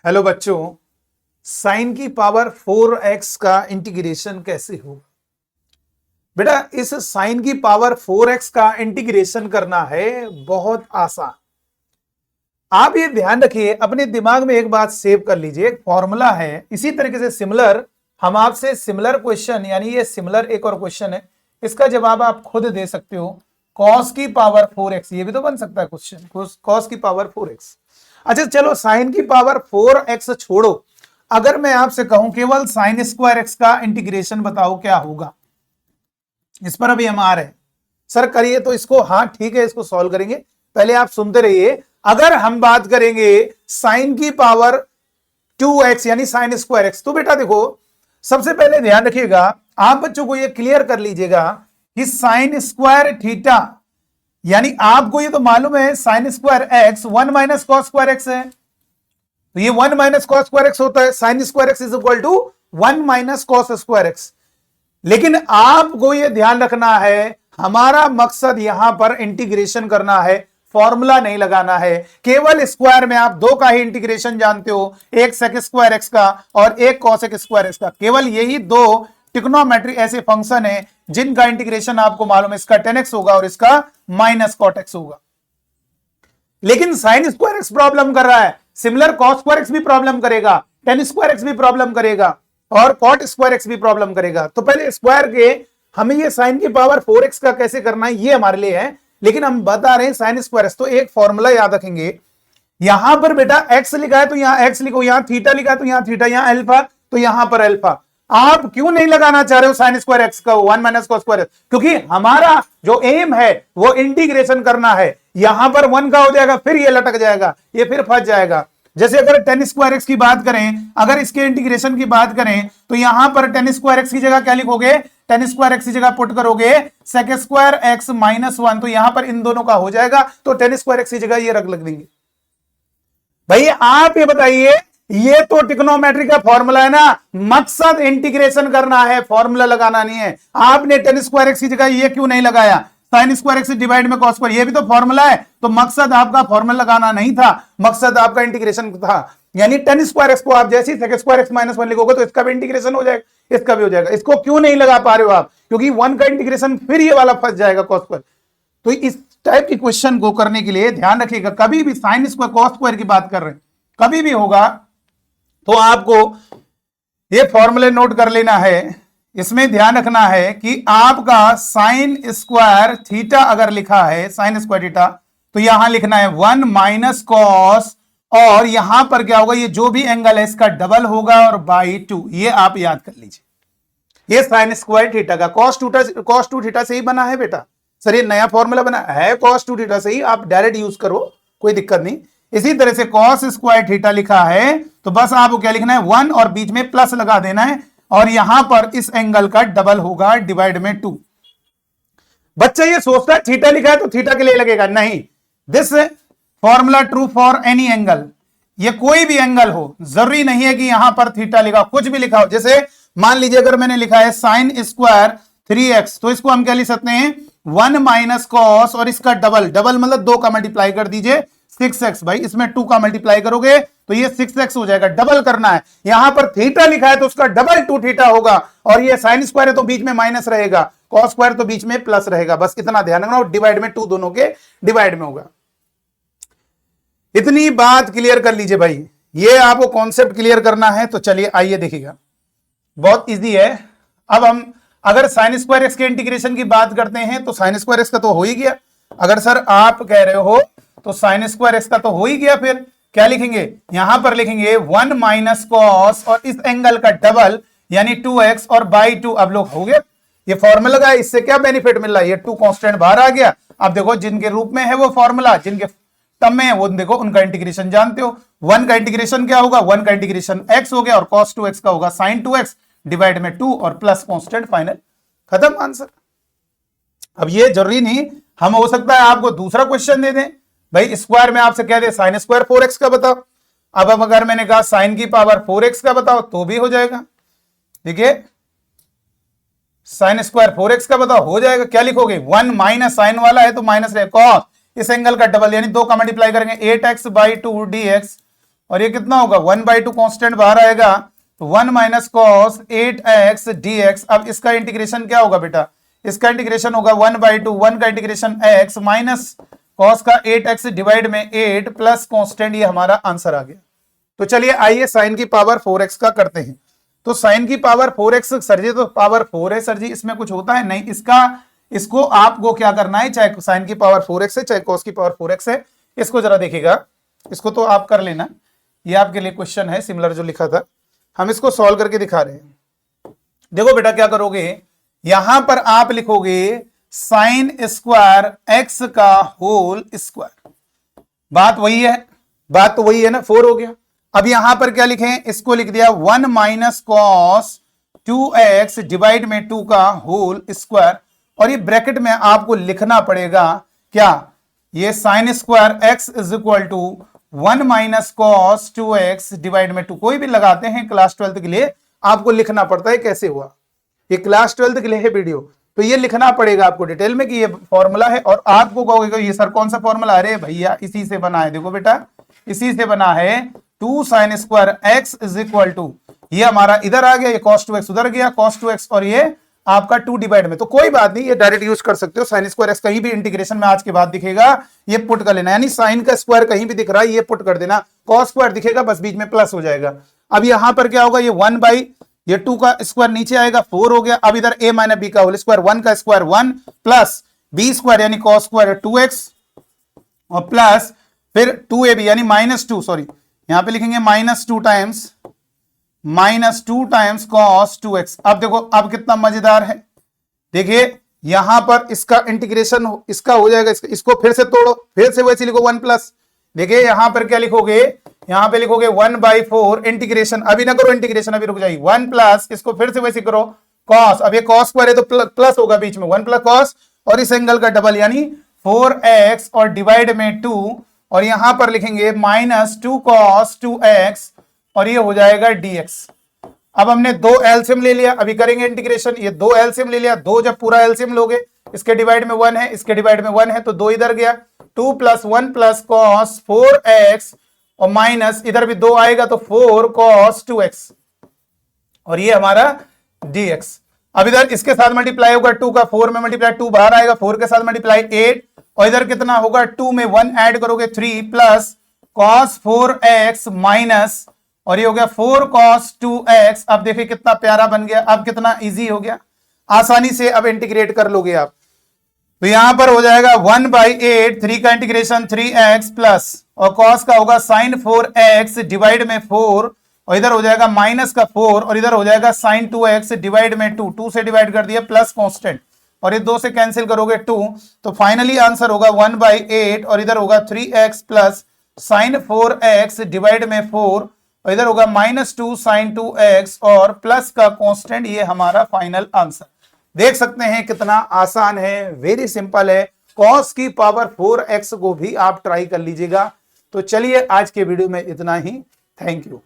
Hello बच्चों, sign की power 4x का इंटीग्रेशन कैसे होगा? बेटा इस साइन की पावर 4x का इंटीग्रेशन करना है बहुत आसान। आप ये ध्यान रखिए, अपने दिमाग में एक बात सेव कर लीजिए, एक फॉर्मूला है। इसी तरीके से सिमिलर हम आपसे सिमिलर क्वेश्चन, यानी ये सिमिलर एक और क्वेश्चन है, इसका जवाब आप खुद दे सकते हो। कॉस की पावर 4x, ये भी तो बन सकता है क्वेश्चन, कॉस की पावर 4x। अच्छा चलो, साइन की पावर 4x छोड़ो, अगर मैं आपसे कहूं केवल साइन स्क्वायर एक्स का इंटीग्रेशन बताओ क्या होगा, इस पर अभी हम आ रहे हैं। सर करिए तो इसको, हाँ ठीक है, इसको सॉल्व करेंगे, पहले आप सुनते रहिए। अगर हम बात करेंगे साइन की पावर 2x यानी साइन स्क्वायर एक्स, तो बेटा देखो सबसे पहले ध्यान रखिएगा, आप बच्चों को यह क्लियर कर लीजिएगा कि साइन स्क्वायर थीटा, यानी आपको ये तो मालूम है sine square x 1 minus cos square x है, तो ये 1 माइनस कॉस स्क्वायर एक्स होता है। Sine square x is equal to 1 minus cos square x. लेकिन आपको यह ध्यान रखना है, हमारा मकसद यहां पर इंटीग्रेशन करना है, फॉर्मूला नहीं लगाना है। केवल स्क्वायर में आप दो का ही इंटीग्रेशन जानते हो, एक सेक स्क्वायर एक्स का और एक कॉसेक स्क्वायर एक्स का। केवल यही दो ट्रिग्नोमेट्री ऐसे फंक्शन है जिनका इंटीग्रेशन आपको मालूम है, इसका 10x होगा और इसका माइनस कॉट एक्स होगा। लेकिन साइन स्क्वायर एक्स प्रॉब्लम कर रहा है, सिमिलर कॉस स्क्वायर एक्स भी प्रॉब्लम करेगा, टेन स्क्वायर एक्स भी प्रॉब्लम करेगा और कॉट स्क्वायर एक्स भी प्रॉब्लम करेगा। तो पहले स्क्वायर के हमें ये साइन की पावर 4x का कैसे करना है ये हमारे लिए है, लेकिन हम बता रहे हैं साइन स्क्वायर एक्स। तो एक फॉर्मूला याद रखेंगे, यहां पर बेटा x लिखा है तो यहां x लिखो, यहां थीटा लिखा है तो यहां थीटा, यहां अल्फा तो यहां पर अल्फा। आप क्यों नहीं लगाना चाह रहे हो साइन स्क्वायर एक्स का 1 माइनस कॉस स्क्वायर एक्स? क्योंकि हमारा जो एम है वो इंटीग्रेशन करना है। यहां पर 1 का हो जाएगा, फिर ये लटक जाएगा, ये फिर फंस जाएगा। जैसे अगर टेन स्क्वायर एक्स की बात करें, अगर इसके इंटीग्रेशन की बात करें तो यहां पर टेन स्क्वायर एक्स की जगह क्या लिखोगे? टेन स्क्वायर एक्स की जगह पुट करोगे सेक स्क्वायर एक्स माइनस 1, तो यहां पर इन दोनों का हो जाएगा, तो टेन स्क्वायर एक्स की जगह ये रख देंगे। भाई आप ये बताइए, ये तो ट्रिग्नोमेट्री का फॉर्मूला है ना, मकसद इंटीग्रेशन करना है, फॉर्मूला लगाना नहीं है। आपने टेन स्क्वायर एक्स की जगह ये क्यों नहीं लगाया? साइन स्क्वायर एक्स डिवाइड में कॉस स्क्वायर, ये भी तो फॉर्मूला है, तो मकसद आपका फॉर्मूला लगाना नहीं था, मकसद आपका इंटीग्रेशन था। यानी टेन स्क्वायर एक्स को आप जैसे ही सेक स्क्वायर एक्स माइनस 1 लिखोगे तो इसका भी इंटीग्रेशन हो जाएगा, इसका भी हो जाएगा। इसको क्यों नहीं लगा पा रहे हो आप? क्योंकि 1 का इंटीग्रेशन फिर ये वाला फंस जाएगा कॉस स्क्वायर। तो इस टाइप की क्वेश्चन को करने के लिए ध्यान रखिएगा, कभी भी साइन स्क्वायर कॉस स्क्वायर की बात कर रहे हैं, कभी भी होगा तो आपको ये फॉर्मूले नोट कर लेना है। इसमें ध्यान रखना है कि आपका साइन स्क्वायर थीटा अगर लिखा है, साइन स्क्वायर थीटा, तो यहां लिखना है 1 माइनस कॉस, और यहां पर क्या होगा, ये जो भी एंगल है इसका डबल होगा और बाई 2। ये आप याद कर लीजिए, ये साइन स्क्वायर थीटा का कॉस 2 थीटा से ही बना है बेटा। सर ये नया फॉर्मूला बना है कॉस 2 थीटा से ही, आप डायरेक्ट यूज करो, कोई दिक्कत नहीं। इसी तरह से कॉस स्क्वायर थीटा लिखा है तो बस आपको क्या लिखना है, 1 और बीच में प्लस लगा देना है, और यहां पर इस एंगल का डबल होगा डिवाइड में 2। बच्चा ये सोचता है थीटा लिखा है तो थीटा के लिए लगेगा, नहीं। This formula true for any angle, ये कोई भी एंगल हो, जरूरी नहीं है कि यहां पर थीटा लिखा, कुछ भी लिखा हो। जैसे मान लीजिए अगर मैंने लिखा है साइन स्क्वायर 3x, तो इसको हम क्या लिख सकते हैं, 1 माइनस कॉस और इसका डबल, डबल मतलब 2 का मल्टीप्लाई कर दीजिए 6x। भाई इसमें 2 का मल्टीप्लाई करोगे तो ये 6x हो जाएगा, डबल करना है। यहां पर थीटा लिखा है तो उसका डबल 2 थीटा होगा, और ये साइन स्क्वायर है तो बीच में माइनस रहेगा, कॉस स्क्वायर तो बीच में प्लस रहेगा। बस इतना ध्यान रखना, और डिवाइड में 2 दोनों के डिवाइड में होगा। इतनी बात क्लियर कर लीजिए भाई, ये आपको कॉन्सेप्ट क्लियर करना है। तो चलिए आइए देखिएगा, बहुत इजी है। अब हम अगर साइन स्क्वायर एक्स के इंटीग्रेशन की बात करते हैं तो साइन स्क्वायर एक्स का तो हो ही गया। अगर सर आप कह रहे हो तो साइन स्क्वायर एक्स का तो हो ही गया, फिर क्या लिखेंगे, यहां पर लिखेंगे 1 माइनस कॉस और इस एंगल का डबल यानी 2x और बाई 2। अब लोग हो गया, ये फॉर्मूला का, इससे क्या बेनिफिट मिल रहा है, ये 2 कांस्टेंट बाहर आ गया। अब देखो जिनके रूप में है वो फॉर्मूला, जिनके टर्म में है वो देखो उनका इंटीग्रेशन जानते हो। 1 का इंटीग्रेशन क्या होगा, 1 का इंटीग्रेशन x हो गया, और cos 2x का होगा sin 2x डिवाइड में 2 और प्लस कांस्टेंट, फाइनल, खत्म आंसर। अब ये जरूरी नहीं, हम हो सकता है आपको दूसरा क्वेश्चन दे दें, भाई स्क्वायर में आपसे कह दे साइन स्क्वायर 4x का बताओ। अब अगर मैंने कहा साइन की पावर 4x का बताओ तो भी हो जाएगा। ठीक है, साइन स्क्वायर 4x का बताओ, हो जाएगा। क्या लिखोगे, 1 माइनस साइन वाला है तो माइनस रहेगा, कॉस इस एंगल का डबल यानी 2 का मल्टीप्लाई करेंगे 8x बाई 2 dx और ये कितना होगा 1/2 कांस्टेंट बाहर आएगा तो 1 माइनस कॉस 8x dx। अब इसका इंटीग्रेशन क्या होगा बेटा, इसका इंटीग्रेशन होगा 1/2 1 का इंटीग्रेशन x माइनस कॉस का 8x डिवाइड में 8 प्लस कांस्टेंट, ये हमारा आंसर आ गया। तो चलिए आइए साइन की पावर 4x का करते हैं। तो साइन की पावर 4x सर जी तो पावर 4 है सर जी, इसमें कुछ होता है नहीं, इसको आपको क्या करना है, चाहे साइन की पावर 4x है चाहे कॉस की पावर 4x है, इसको जरा देखिएगा, इसको तो आप कर लेना, ये आपके लिए क्वेश्चन है सिमिलर जो लिखा था, हम इसको सॉल्व करके दिखा रहे हैं। देखो बेटा क्या करोगे, यहां पर आप लिखोगे साइन स्क्वायर एक्स का होल स्क्वायर, बात वही है, बात तो वही है ना, 4 हो गया। अब यहां पर क्या लिखें, इसको लिख दिया 1 माइनस कॉस 2x डिवाइड में 2 का होल स्क्वायर, और ये ब्रैकेट में आपको लिखना पड़ेगा क्या, ये sine square x is equal to 1 minus cos 2x divide में 2, कोई भी लगाते हैं क्लास 12 के लिए आपको लिखना पड़ता है कैसे हुआ, ये क्लास 12 के लिए है वीडियो, तो ये लिखना पड़ेगा आपको डिटेल में कि ये फॉर्मूला है। और आपको कहोगे ये सर कौन सा फॉर्मूला, अरे भैया इसी से बना है, देखो बेटा इसी से बना है, 2 sine square x is equal to, ये हमारा इधर आ गया, ये cos 2x उधर गया cos 2x, और ये आपका 2 डिवाइड में, तो कोई बात नहीं, ये डायरेक्ट यूज कर सकते हो, साइन स्क्वायर एक्स कहीं भी इंटीग्रेशन में आज के बाद दिखेगा ये पुट कर लेना, यानी साइन का स्क्वायर कहीं भी दिख रहा है ये पुट कर देना, कॉस स्क्वायर दिखेगा बस बीच में प्लस हो जाएगा। अब यहां पर क्या होगा, ये 1 बाई ये 2 का स्क्वायर नीचे आएगा 4 हो गया, अब इधर a माइनस बी का होल स्क्वायर 1 का स्क्वायर 1 प्लस बी स्क्वायर यानी कॉस स्क्वायर 2x और प्लस फिर 2ab यानी -2, सॉरी यहां पे लिखेंगे -2 टाइम्स cos 2x। अब देखो अब कितना मजेदार है, देखिए यहां पर इसका इंटीग्रेशन इसका हो जाएगा, इसको फिर से तोड़ो, फिर से वैसे लिखो 1 प्लस, देखिए यहां पर क्या लिखोगे, यहां पे लिखोगे 1/4 इंटीग्रेशन, अभी ना करो इंटीग्रेशन, अभी रुक जाइए, 1 प्लस इसको फिर से वैसे करो cos, अब ये cos स्क्वायर है तो प्लस होगा बीच में 1 प्लस cos और इस एंगल का डबल यानी 4x और डिवाइड में 2, और यहां पर लिखेंगे -2 cos 2x और ये हो जाएगा dx। अब हमने 2 एलसीएम ले लिया, अभी करेंगे इंटीग्रेशन, ये 2 एलसीएम ले लिया, 2 जब पूरा एलसीएम लोगे इसके डिवाइड में 1 है इसके डिवाइड में 1 है तो 2 इधर गया, 2 + 1 + cos 4x और माइनस इधर भी 2 आएगा तो 4 cos 2x और ये हमारा dx। अब इधर इसके साथ मल्टीप्लाई होगा 2 का 4 में मल्टीप्लाई 2 बाहर आएगा, 4 के साथ मल्टीप्लाई 8 और इधर कितना होगा 2 में 1 ऐड करोगे 3 प्लस cos 4x माइनस और ये हो गया 4 cos 2x। अब देखिए कितना प्यारा बन गया, अब कितना इजी हो गया, आसानी से अब इंटीग्रेट कर लोगे आप, तो यहां पर हो जाएगा 1/8 3 का इंटीग्रेशन 3x प्लस और cos का होगा sin 4x डिवाइड में 4 और इधर हो जाएगा माइनस का 4 और इधर हो जाएगा sin 2x डिवाइड में 2 से डिवाइड कर दिया प्लस कांस्टेंट और ये 2 से कैंसिल करोगे 2, तो फाइनली आंसर होगा 1/8 और इधर होगा 3x plus sin 4x divide में 4 और इधर होगा -2 sin 2x और प्लस का कांस्टेंट, ये हमारा फाइनल आंसर। देख सकते हैं कितना आसान है, वेरी सिंपल है, cos की पावर 4x को भी आप ट्राई कर लीजिएगा। तो चलिए आज के वीडियो में इतना ही, थैंक यू।